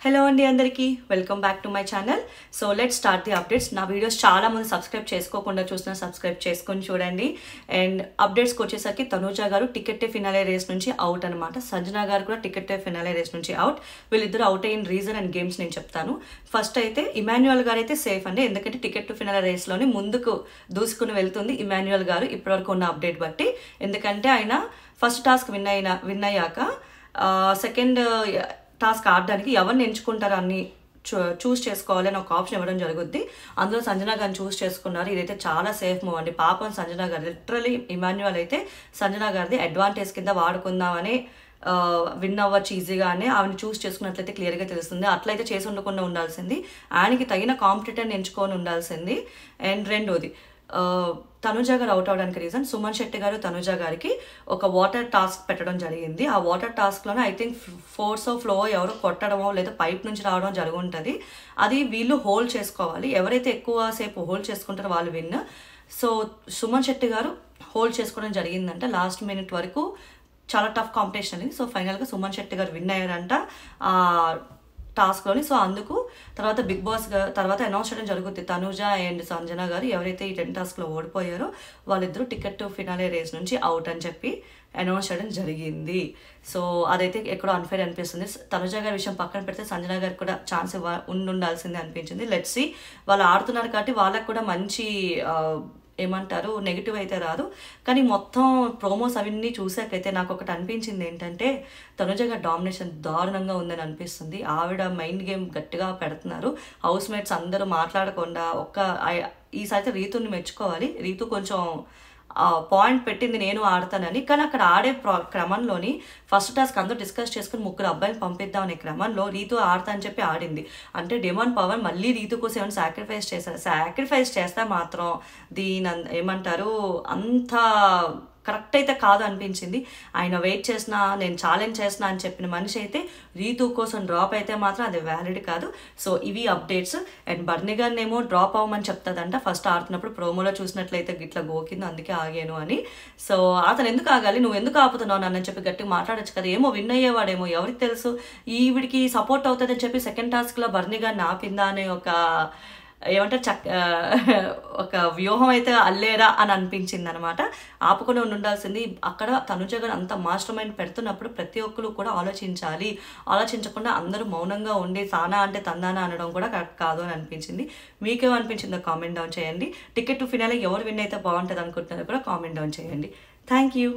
Hello అండి అందరికీ welcome back to my channel. So let's start the updates. నా videos చాలా మంది సబ్స్క్రైబ్ చేసుకోకుండా చూస్తున్నా, సబ్స్క్రైబ్ చేసుకొని చూడండి. అండ్ అప్డేట్స్కి వచ్చేసరికి తనూజా గారు టికెట్ ఫినాలే రేస్ నుంచి అవుట్ అనమాట. సంజనా గారు కూడా టికెట్ ఫినాలే రేస్ నుంచి అవుట్. వీళ్ళిద్దరు అవుట్ అయిన రీజన్ అండ్ గేమ్స్ నేను చెప్తాను. ఫస్ట్ అయితే ఇమాన్యుయల్ గారు అయితే సేఫ్ అండి, ఎందుకంటే టికెట్ ఫినాలే రేస్లోని ముందుకు దూసుకుని వెళ్తుంది ఇమాన్యుయల్ గారు ఇప్పటివరకు ఉన్న అప్డేట్ బట్టి. ఎందుకంటే ఆయన ఫస్ట్ టాస్క్ విన్ అయ్యాక సెకండ్ టాస్క్ ఆడడానికి ఎవరిని ఎంచుకుంటారు అని చూస్ చేసుకోవాలి అని ఒక ఆప్షన్ ఇవ్వడం జరుగుద్ది. అందులో సంజనా గారిని చూస్ చేసుకున్నారు. ఇదైతే చాలా సేఫ్ మూవ్ అండి. పాపం సంజనా గారు లిటరలీ ఇమాన్యుయల్ అయితే సంజనా గారిది అడ్వాంటేజ్ కింద వాడుకుందామని విన్ అవ్వచ్చు ఈజీగానే. ఆవిడని చూస్ చేసుకున్నట్లయితే క్లియర్గా తెలుస్తుంది. అట్లయితే చేసి ఉండకుండా ఉండాల్సింది, ఆయనకి తగిన కాంపిటేటర్ని ఎంచుకొని ఉండాల్సింది. అండ్ రెండోది, తనుజా గారు అవుట్ అవడానికి రీజన్ సుమన్ శెట్టి గారు తనుజా గారికి ఒక వాటర్ టాస్క్ పెట్టడం జరిగింది. ఆ వాటర్ టాస్క్లోనే I think force of flow ఎవరో కొట్టడమో లేదా పైప్ నుంచి రావడం జరుగుంటుంది. అది వీళ్ళు హోల్డ్ చేసుకోవాలి. ఎవరైతే ఎక్కువసేపు హోల్డ్ చేసుకుంటారో వాళ్ళు విన్. సో సుమన్ శెట్టి గారు హోల్డ్ చేసుకోవడం జరిగిందంట లాస్ట్ మినిట్ వరకు. చాలా టఫ్ కాంపిటీషన్ అనేది. సో ఫైనల్గా సుమన్ శెట్టి గారు విన్ అయ్యారంట టాస్క్లోని. సో అందుకు తర్వాత బిగ్ బాస్ తర్వాత అనౌన్స్ చేయడం జరుగుతుంది. తనుజా అండ్ సంజనా గారు ఎవరైతే ఈ 10 టాస్క్లో ఓడిపోయారో వాళ్ళిద్దరూ టికెట్ ఫినాలే రేస్ నుంచి అవుట్ అని చెప్పి అనౌన్స్ చేయడం జరిగింది. సో అదైతే ఎక్కడో అన్ఫేర్ అనిపిస్తుంది. తనుజా గారి విషయం పక్కన పెడితే సంజనా గారికి కూడా ఛాన్స్ ఉండాల్సిందే అనిపించింది. లెట్స్ సీ, వాళ్ళు ఆడుతున్నారు కాబట్టి వాళ్ళకు కూడా మంచి ఏమంటారు నెగిటివ్ అయితే రాదు. కానీ మొత్తం ప్రోమోస్ అవన్నీ చూసాకైతే నాకు ఒకటి అనిపించింది ఏంటంటే తనుజ గారి డామినేషన్ దారుణంగా ఉందని అనిపిస్తుంది. ఆవిడ మైండ్ గేమ్ గట్టిగా పెడుతున్నారు. హౌస్ మేట్స్ అందరూ మాట్లాడకుండా ఈసారి రీతుని మెచ్చుకోవాలి. రీతు కొంచెం పాయింట్ పెట్టింది నేను ఆడతానని. కానీ అక్కడ ఆడే క్రమంలోని ఫస్ట్ టాస్క్ అందరూ డిస్కస్ చేసుకుని 3 అబ్బాయిని పంపిద్దాం అనే క్రమంలో రీతు ఆడతా అని చెప్పి ఆడింది. అంటే డిమాండ్ పవన్ మళ్ళీ రీతు కోసం ఏమైనా సాక్రిఫైస్ చేస్తే మాత్రం ఏమంటారు అంత కరెక్ట్ అయితే కాదు అనిపించింది. ఆయన వెయిట్ చేసినా నేను ఛాలెంజ్ చేసినా అని చెప్పిన మనిషి అయితే రీతు కోసం డ్రాప్ అయితే మాత్రం అది వ్యాలిడ్ కాదు. సో ఇవి అప్డేట్స్. అండ్ బర్నీ గారిని ఏమో డ్రాప్ అవ్వమని చెప్తాదంట. ఫస్ట్ ఆడుతున్నప్పుడు ప్రోమోలో చూసినట్లయితే గిట్లా గోకింది, అందుకే ఆగాను అని. సో అతను ఎందుకు ఆగాలి, నువ్వు ఎందుకు ఆపుతున్నావు నన్ను చెప్పి గట్టిగా మాట్లాడచ్చు కదా. ఏమో విన్ అయ్యేవాడేమో, ఎవరికి తెలుసు. ఈవిడికి సపోర్ట్ అవుతుందని చెప్పి సెకండ్ టాస్క్లో బర్నీ గారిని ఆపిందా అనే ఒక వ్యూహం అయితే అల్లేరా అని అనిపించింది అనమాట. ఆపుకొని ఉండాల్సింది. అక్కడ తనుజ గారు అంత మాస్టర్ మైండ్ పెడుతున్నప్పుడు ప్రతి ఒక్కరు కూడా ఆలోచించాలి. ఆలోచించకుండా అందరూ మౌనంగా ఉండి సానా అంటే తందానా అనడం కూడా కరెక్ట్ కాదు అని అనిపించింది. మీకేమనిపించిందో కామెంట్ డౌన్ చేయండి. టికెట్ ఫినాలే ఎవరు విన్ అయితే బాగుంటుంది అనుకుంటున్నారో కూడా కామెంట్ డౌన్ చేయండి. Thank you.